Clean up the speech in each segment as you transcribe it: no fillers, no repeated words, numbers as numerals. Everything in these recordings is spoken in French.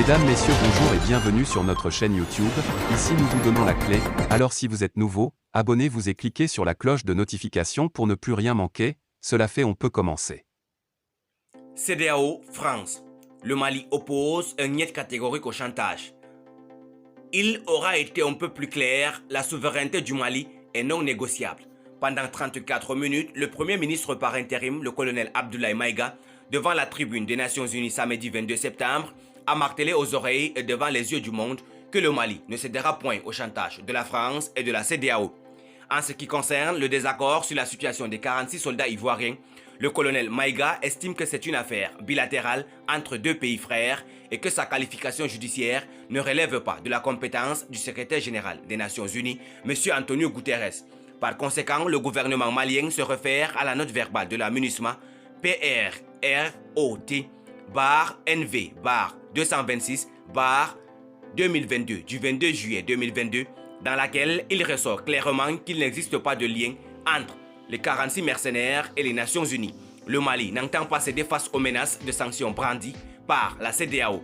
Mesdames, Messieurs, bonjour et bienvenue sur notre chaîne YouTube. Ici nous vous donnons la clé, alors si vous êtes nouveau, abonnez-vous et cliquez sur la cloche de notification pour ne plus rien manquer. Cela fait, on peut commencer. CEDEAO, France. Le Mali oppose un niet catégorique au chantage. Il aura été un peu plus clair, la souveraineté du Mali est non négociable. Pendant 34 minutes, le Premier ministre par intérim, le colonel Abdoulaye Maïga, devant la tribune des Nations Unies samedi 22 septembre, a martelé aux oreilles et devant les yeux du monde que le Mali ne cédera point au chantage de la France et de la CEDEAO. En ce qui concerne le désaccord sur la situation des 46 soldats ivoiriens, le colonel Maïga estime que c'est une affaire bilatérale entre deux pays frères et que sa qualification judiciaire ne relève pas de la compétence du secrétaire général des Nations Unies, M. Antonio Guterres. Par conséquent, le gouvernement malien se réfère à la note verbale de la MINUSMA PRROT-NV-226-2022 du 22 juillet 2022, dans laquelle il ressort clairement qu'il n'existe pas de lien entre les 46 mercenaires et les Nations Unies. Le Mali n'entend pas céder face aux menaces de sanctions brandies par la CEDEAO.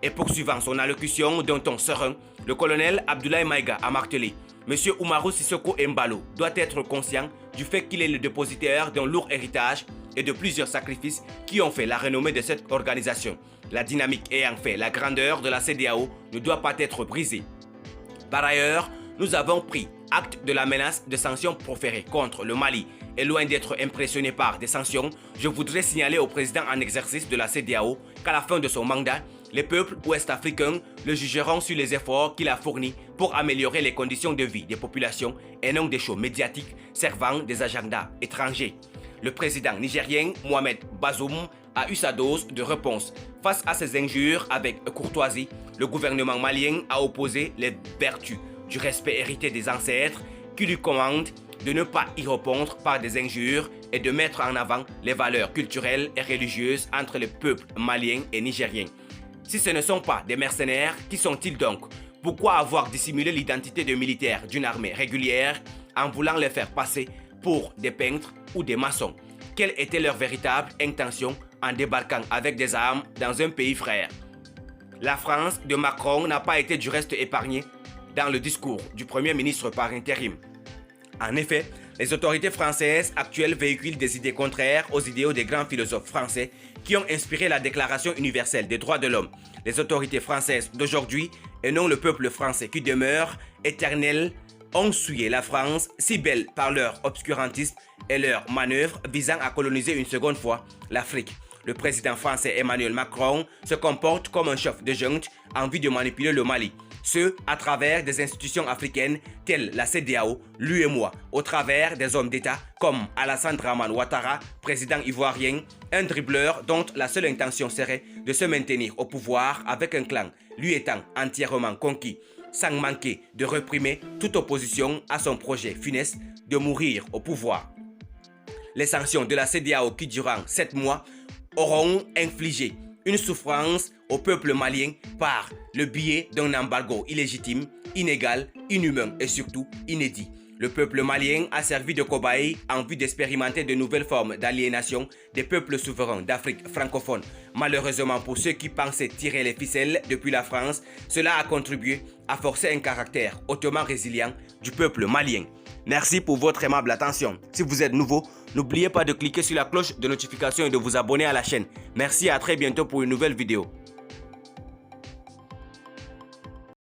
Et poursuivant son allocution d'un ton serein, le colonel Abdoulaye Maïga a martelé: M. Oumarou Sissoko Embalo doit être conscient du fait qu'il est le dépositaire d'un lourd héritage et de plusieurs sacrifices qui ont fait la renommée de cette organisation. La dynamique ayant fait la grandeur de la CEDEAO ne doit pas être brisée. Par ailleurs, nous avons pris acte de la menace de sanctions proférées contre le Mali. Et loin d'être impressionné par des sanctions, je voudrais signaler au président en exercice de la CEDEAO qu'à la fin de son mandat, les peuples ouest-africains le jugeront sur les efforts qu'il a fournis pour améliorer les conditions de vie des populations et non des shows médiatiques servant des agendas étrangers. Le président nigérien Mohamed Bazoum a eu sa dose de réponse. Face à ces injures avec courtoisie, le gouvernement malien a opposé les vertus du respect hérité des ancêtres qui lui commandent de ne pas y répondre par des injures et de mettre en avant les valeurs culturelles et religieuses entre les peuples maliens et nigériens. Si ce ne sont pas des mercenaires, qui sont-ils donc? Pourquoi avoir dissimulé l'identité de militaires d'une armée régulière en voulant les faire passer pour des peintres ou des maçons? Quelle était leur véritable intention en débarquant avec des armes dans un pays frère? La France de Macron n'a pas été du reste épargnée dans le discours du Premier ministre par intérim. En effet, les autorités françaises actuelles véhiculent des idées contraires aux idéaux des grands philosophes français qui ont inspiré la Déclaration universelle des droits de l'homme. Les autorités françaises d'aujourd'hui, et non le peuple français qui demeure éternel, ont souillé la France, si belle par leur obscurantisme et leurs manœuvres visant à coloniser une seconde fois l'Afrique. Le président français Emmanuel Macron se comporte comme un chef de junte en vue de manipuler le Mali. Ce, à travers des institutions africaines telles la CEDEAO, l'UEMOA, au travers des hommes d'État comme Alassane Dramane Ouattara, président ivoirien, un dribbleur dont la seule intention serait de se maintenir au pouvoir avec un clan lui étant entièrement conquis, sans manquer de réprimer toute opposition à son projet funeste de mourir au pouvoir. Les sanctions de la CEDEAO qui, durant 7 mois, auront infligé une souffrance au peuple malien par le biais d'un embargo illégitime, inégal, inhumain et surtout inédit. Le peuple malien a servi de cobaye en vue d'expérimenter de nouvelles formes d'aliénation des peuples souverains d'Afrique francophone. Malheureusement pour ceux qui pensaient tirer les ficelles depuis la France, cela a contribué à forcer un caractère hautement résilient du peuple malien. Merci pour votre aimable attention. Si vous êtes nouveau, n'oubliez pas de cliquer sur la cloche de notification et de vous abonner à la chaîne. Merci et à très bientôt pour une nouvelle vidéo.